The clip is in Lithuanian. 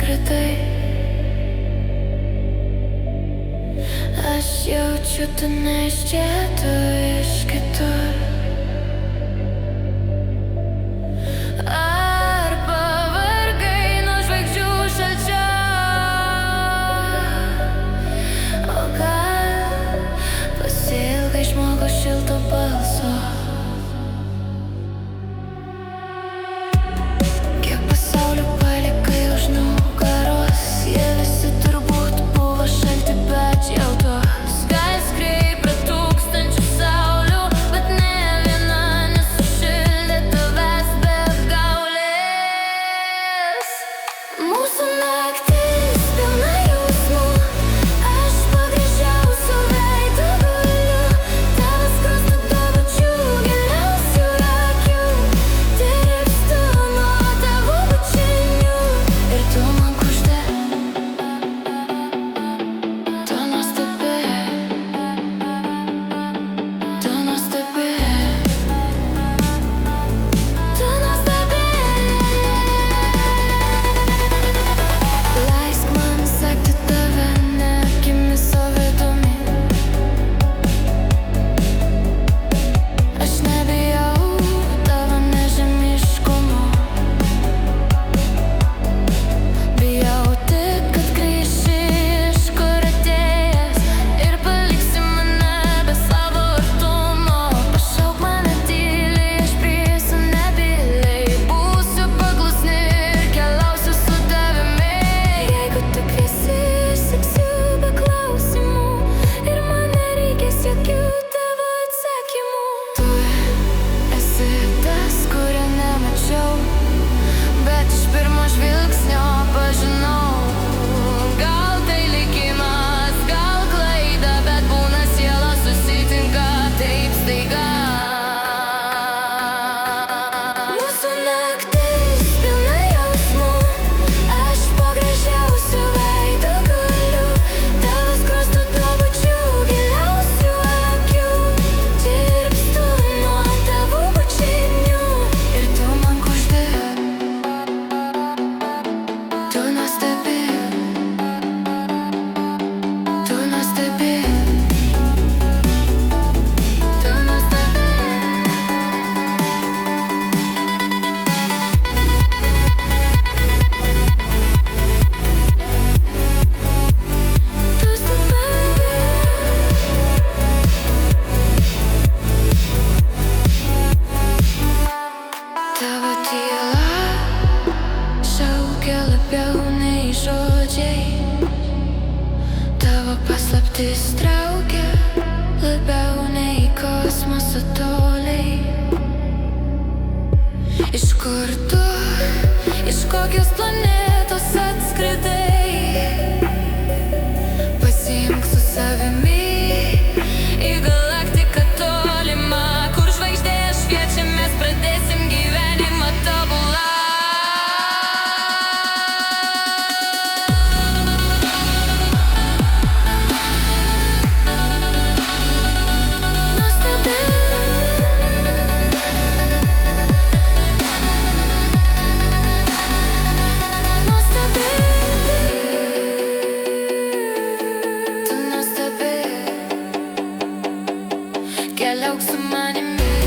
skridai. Aš jaučiu, tu ne iš čia, tu iš kitur. Ar pavargai nuo žvaigždžių šalčio? O gal pasiilgai žmogaus šilto balso? Kiek pasaulių palikai už nugaros, jie visi turbūt buvo šalti, bet jautos. Gali skrieiti prie tūkstančių saulių, bet ne viena nesušildė tavęs be apgaulės. Mūsų naktis pilna jausmų, aš po gražiausiu veidu guliu. Tavo skruostą tuo pačiu giliausių akių, tirpstu nuo tavo bučinių. Ir tu man kuždi, tu nuostabi, tu nuostabi, tu nuostabi. Leisk man sekti tave ne akimis, o vidumi. Aš nebijau tavo nežemiškumo, bijau tik, kad grįši iš kur atėjęs ir paliksi mane be savo artumo. Pašauk mane tyliai, aš prieisiu nebyliai, būsiu paklusni ir keliausiu su tavimi. Jeigu tu kviesi, aš seksiu be klausimų ir man nereikės jokių tavo atsakymų. Tu esi tas, kurio nemačiau, bet iš pirmo žvilgsnio pažinau. Gal tai likimas, gal klaida, bet būna sielos susitinka taip staiga. Mūsų naktis pilna jausmų, aš po gražiausiu veidu guliu. Tavo skruostų tuo pačiu giliausių akių, tirpstu nuo tavo bučinių. Ir tu man kuždi, tu nuostabi, tu nuostabi, tu nuostabi. Tavo tyla šaukia labiau nei žodžiai, tavo paslaptis traukia labiau nei kosmoso toliai. Iš kur tu, iš kokios planetos atskridai? Pasiimk su savimi į galaktiką tolimą, kur žvaigždės šviečia, mes pradėsim gyvenimą tobulą. Nuostabi, nuostabi, tu nuostabi. Keliauk su manimi.